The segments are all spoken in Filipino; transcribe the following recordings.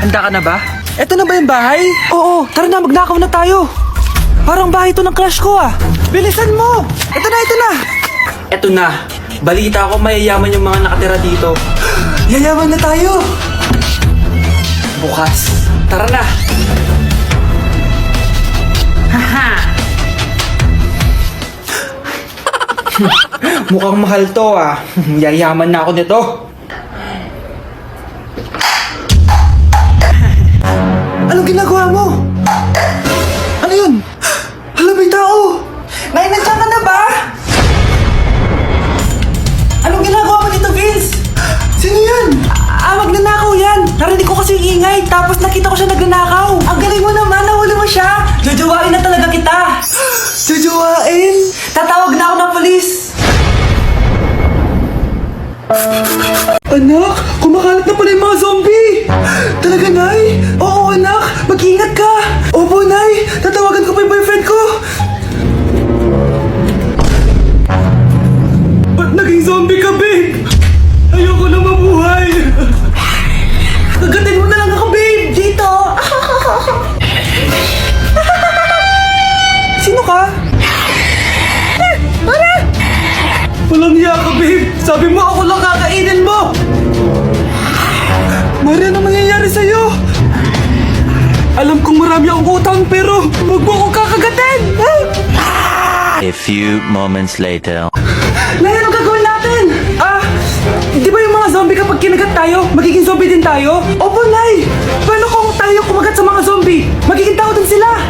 Handa ka na ba? Eto na ba yung bahay? Oo, tara na, magnakaw na tayo. Parang bahay to ng crush ko ah. Bilisan mo! Ito na, ito na! Eto na. Balita ko mayayaman yung mga nakatira dito. Yayaman na tayo! Bukas. Tara na! Haha! Mukhang mahal to ah. Yayaman na ako nito. Anong ginagawa mo? Ano yun? Hala, may tao! Nay, nandiyan ka na ba? Anong ginagawa mo dito, Vince? Sino yan? Magnanakaw yan! Narinig ko kasi yung ingay, tapos nakita ko siya nagnanakaw. Ang galing mo naman, nahuli mo siya! Jojowain na talaga kita! Jojowain? Tatawag na ako ng polis! Anak, kumakalat na pala yung mga zombie! Talaga, Nay? Oo, anak! Mag-ingat ka! Opo, Nay! Tatawagan ko pa yung boyfriend ko! Ba't naging zombie ka, babe? Ayoko na mabuhay! Kagatin mo na lang ako, babe! Dito! Sino ka? Walang hiya ka, babe! Sabi mo ako lang kakainin mo! Mari, ano mangyayari sa'yo? Alam kong marami akong utang pero huwag mo akong kakagatin! A few moments later. Nay, anong gagawin natin? Di ba yung mga zombie kapag kinagat tayo, magiging zombie din tayo? Opo, Nay! Paano kung tayo kumagat sa mga zombie? Magiging tao din sila!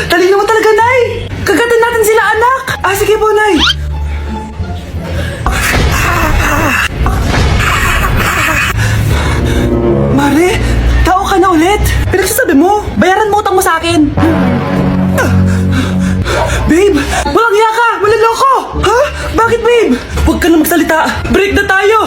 Talino mo talaga, Nay! Kagatin natin sila, anak! Sige po, Nay! Mare, tao ka na ulit? Pinagsasabi mo, bayaran mo utang mo sa akin. Babe, walang hiya ka! Maloloko! Ha? Bakit, babe? Huwag ka na magsalita. Break na tayo!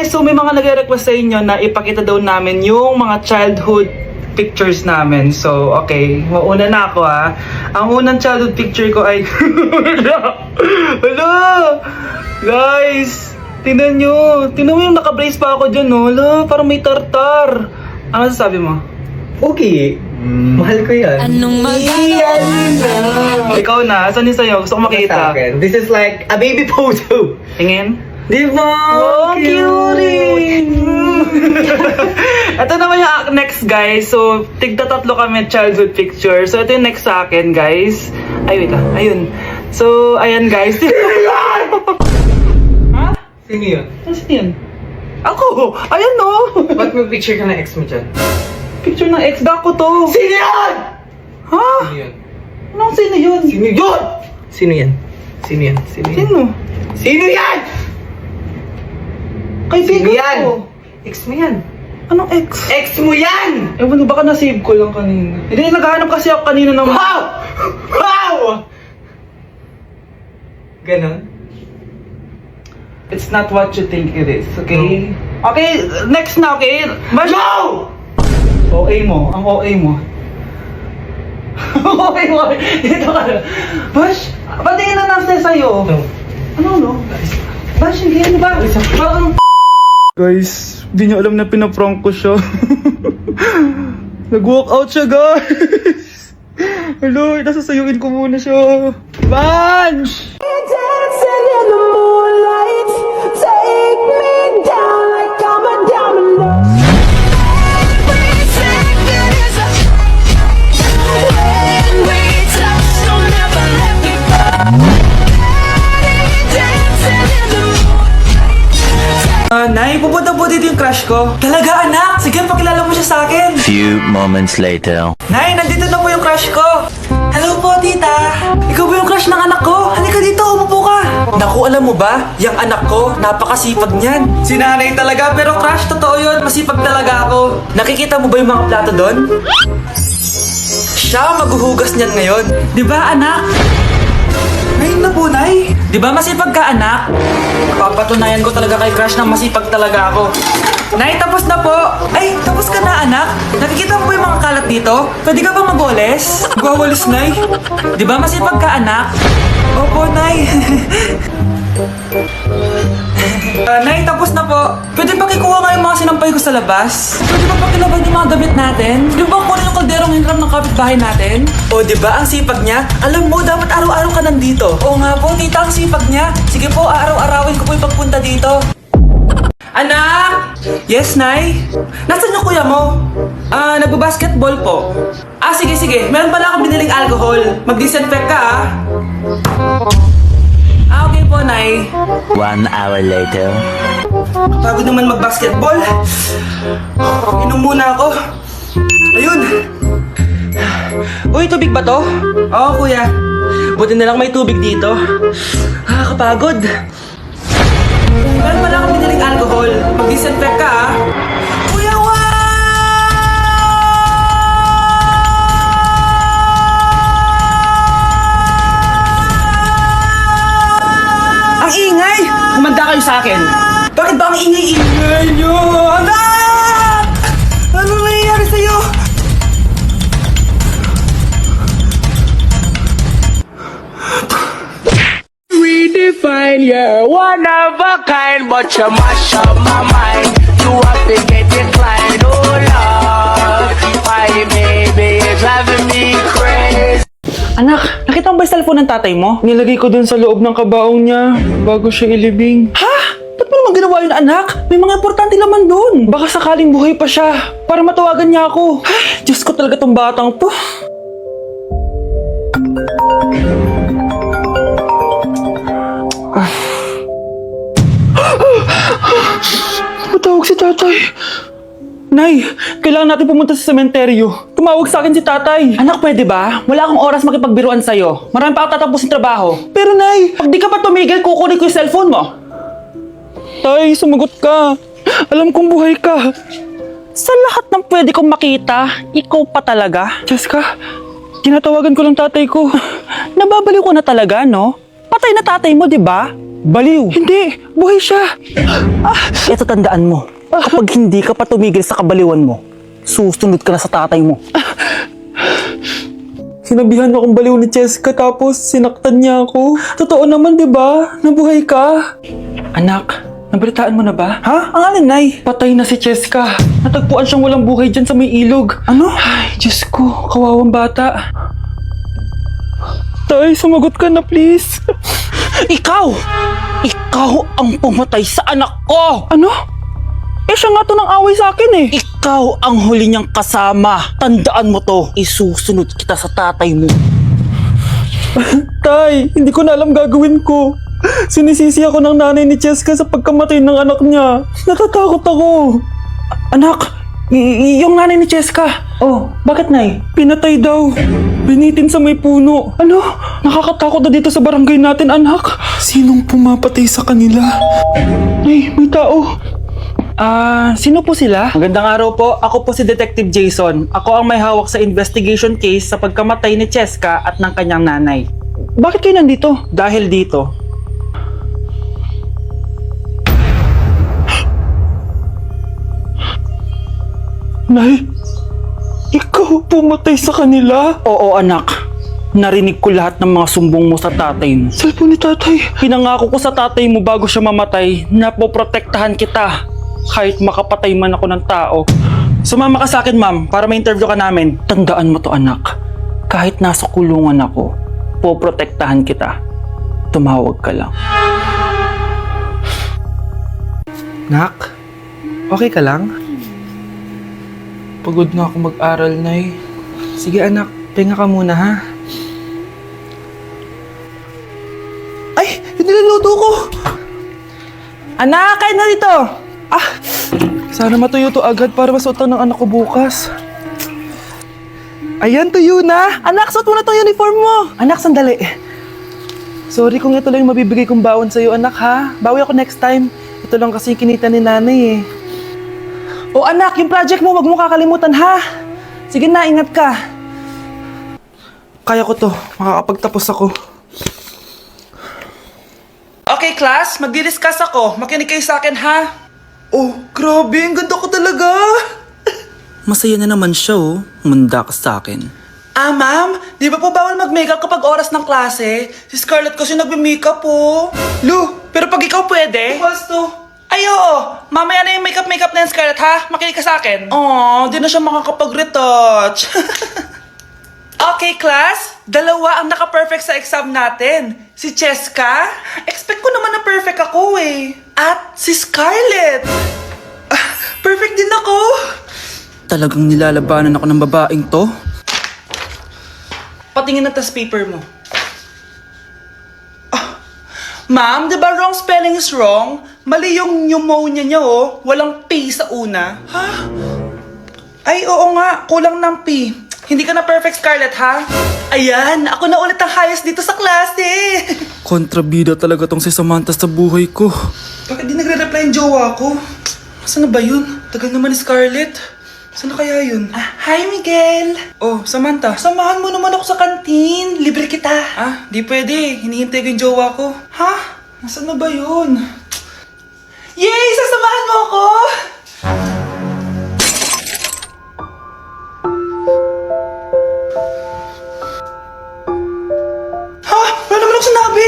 So may mga nagre-request sa inyo na ipakita daw namin yung mga childhood pictures namin. So, okay. Mauna na ako ha. Ang unang childhood picture ko ay... Hala! Guys! Tingnan nyo. Tingnan mo yung naka-brace pa ako dyan, no? Hala, parang may tartar. Ano sasabi mo? Okay. Mahal ko yan. Anong Ikaw na. Saan yung sa'yo? Gusto ko makita. This is like a baby photo. Tingin? Di ba? Oh, cute! Ito naman yung next, guys. So, tigda-tatlo kami childhood picture. So, ito yung next sa akin, guys. Ay, wait ka. Ayun. So, ayan, guys. Ha? Sino yun? Sino yun? Ako! Ayan, no! Ba't may picture ka ng ex mo dyan? Picture ng ex-doc ko to. Sino yan? Ha? Sino yun? Anong sino yun? Sino yun? Sino yan? Sino yan? Sino yan? Sino? Sino yan? Kaibigan Sino yan? ko. Ex mo yan. Anong ex? Ex mo yan! Ewan ko, baka na-save ko lang kanina. Hindi, naghahanap kasi ako kanina ng... Wow! Wow! Ganon? It's not what you think it is, okay? Okay, next na, okay? Bash! No! OA mo, ang OA mo. OA mo, dito ka na. Bash, patingin na nasa sa'yo. No. Ano? Bash, hindi yan ba? Parang... Guys, di nyo alam na pinaprank ko siya. Nag-walk out siya, guys. Hello, nasasayuin ko muna siya. Bansh! Dancing in the moonlight, take me down like I'm a diamond. Every second is a when we touch, don't ever let me go. Dancing in the moonlight. Nay, pupunta po dito yung crush ko. Talaga, anak? Sige, pakilala mo siya sa akin. Few moments later. Nay, nandito na po yung crush ko. Hello po, tita. Ikaw ba yung crush ng anak ko? Halika dito, umupo ka. Naku, alam mo ba? Yung anak ko, napakasipag niyan. Si nanay talaga, pero crush, totoo yun. Masipag talaga ako. Nakikita mo ba yung mga plato doon? Siya maghuhugas niyan ngayon. Di ba, anak? Ngayon na po, Nay. Di ba masipag ka, anak? Papatunayan ko talaga kay crush na masipag talaga ako. Nay, tapos na po. Ay, tapos ka na, anak. Nakikita mo ba yung mga kalat dito? Pwede ka bang magwalis? Magwawalis, Nay. Di ba masipag ka, anak? Opo, Nay. Nay, tapos na po. Pwede ba kikuha nga yung mga sinampay ko sa labas? Pwede ba pakilaban yung mga damit natin? Di ba kunin yung kalderong hinram ng kapitbahay natin? O, di ba ang sipag niya? Alam mo, dapat araw-araw ka nandito. Oo nga po, tita, ang sipag niya. Sige po, araw-arawin ko po yung pagpunta dito. Anak! Yes, Nay? Nasaan yung kuya mo? Nagbabasketball po. Sige. Meron pala akong biniling alcohol. Mag-disinfect ka, okay po, Nay. 1 hour later. Pagod naman mag-basketball. Inom muna ako. Ayun. Uy, tubig ba to? Oo, kuya. Buti na lang may tubig dito. Kapagod. Meron pala akong biniling alcohol. Mag-disinfect ka, Kuya Ang ingay! Kumanda kayo sa akin. Bakit ba ang ingay-ingay nyo? Anak! Ano nangyayari sa'yo? Redefine, you're one of a kind, but you mash up my mind. You have to get declined, oh Lord. My baby is driving me crazy. Anak, nakita mo ba yung cellphone ng tatay mo? Nilagay ko dun sa loob ng kabaong niya bago siya ilibing. Ha? Ba't mo naman ginawa yun, anak? May mga importante naman dun. Baka sakaling buhay pa siya para matawagan niya ako. Ay, Diyos ko talaga tong batang to. Matawag si tatay. Nay, kailangan natin pumunta sa sementeryo. Tumawag sa akin si tatay. Anak, pwede ba? Wala akong oras makipagbiruan sa'yo. Marami pa ako tatapusin trabaho. Pero Nay, pag di ka pa tumigil, kukunin ko yung cellphone mo. Tay, sumagot ka. Alam kong buhay ka. Sa lahat ng pwede kong makita, ikaw pa talaga. Jessica, tinatawagan ko lang tatay ko. Nababaliw ko na talaga, no? Patay na tatay mo, di ba? Baliw. Hindi, buhay siya. Ito tandaan mo. Kapag hindi ka pa tumigil sa kabaliwan mo, susunod ka na sa tatay mo. Sinabihan akong baliw ni Jessica tapos sinaktan niya ako. Totoo naman, di ba? Nabuhay ka. Anak, nabalitaan mo na ba? Ha? Ang alin, Nay? Patay na si Jessica. Natagpuan siyang walang buhay dyan sa may ilog. Ano? Ay, Diyos ko, kawawang bata. Tay, sumagot ka na please. Ikaw! Ikaw ang pumatay sa anak ko! Ano? Siya nga to ng away sa akin eh. Ikaw ang huli niyang kasama. Tandaan mo to. Isusunod kita sa tatay mo. Tay, hindi ko na alam gagawin ko. Sinisisi ako ng nanay ni Jessica sa pagkamatay ng anak niya. Natatakot ako. Anak, yung nanay ni Jessica. Oh, bakit, Nay? Pinatay daw. Binitin sa may puno. Ano? Nakakatakot na dito sa barangay natin, anak. Sinong pumapatay sa kanila? Ay, may tao. Sino po sila? Magandang araw po. Ako po si Detective Jason. Ako ang may hawak sa investigation case sa pagkamatay ni Jessica at ng kanyang nanay. Bakit kayo nandito? Dahil dito. Nay, ikaw pumatay sa kanila? Oo, anak. Narinig ko lahat ng mga sumbong mo sa tatay mo. Cellphone ni tatay. Pinangako ko sa tatay mo bago siya mamatay na poprotektahan kita. Kahit makapatay man ako ng tao. Sumama ka sa akin, ma'am, para ma-interview ka namin. Tandaan mo to, anak. Kahit nasa kulungan ako, poprotektahan kita. Tumawag ka lang. Nak, okay ka lang? Pagod na ako mag-aral, Nay. Sige, anak, pahinga ka muna, ha? Ay, yung niluluto ko! Anak, kain na dito! Sana matuyo to agad para masuotan ng anak ko bukas. Ayan, tuyo na. Anak, suot mo na tong uniform mo. Anak, sandali. Sorry kung ito lang yung mabibigay kong baon sa'yo, anak, ha? Bawi ako next time. Ito lang kasi yung kinita ni nanay, eh. O anak, yung project mo, wag mo kakalimutan, ha? Sige na, ingat ka. Kaya ko to. Makakapagtapos ako. Okay, class. Magdi-discuss ako. Makinig kayo sa akin, ha? Oh, grabe. Ang ganda ko talaga. Masaya na naman siya oh. Manda ka sa akin. Ah, ma'am, di ba po bawal mag-makeup kapag oras ng klase? Si Scarlett kasi nagme-makeup po. Lu, pero pag ikaw pwede? Equals to. Ay, oo. Mamaya na yung makeup na yan, Scarlett, ha? Makinig ka sa akin. Aw, di na siya makakapag-retouch. Okay, class. Dalawa ang naka-perfect sa exam natin. Si Cheska. Expect ko naman na perfect ako, eh. At si Scarlett. Ah, perfect din ako. Talagang nilalabanan ako ng babaeng to. Patingin na tas paper mo. Ah, ma'am, di ba wrong spelling is wrong? Mali yung pneumonia niya, oh. Walang P sa una. Ha? Ay, oo nga. Kulang ng P. Hindi ka na perfect, Scarlett, ha? Ayan, ako na ulit ang highest dito sa klase. Kontrabida talaga tong si Samantha sa buhay ko. Bakit di nagre-reply yung jowa ko? Saan na ba yun? Tagal naman ni Scarlett. Saan na kaya yun? Ah, hi, Miguel! Oh, Samantha, samahan mo naman ako sa kantin. Libre kita. Ah, di pwede. Hinihintay ko yung jowa ko. Ha? Nasaan na ba yun? Yay! Sasamahan mo ako! Ha? Wala naman ako sinabi!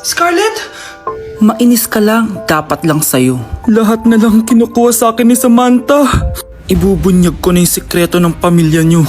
Scarlett? Mainis ka lang, dapat lang sa'yo. Lahat na lang kinukuha sa akin ni Samantha. Ibubunyag ko na yung sikreto ng pamilya niyo.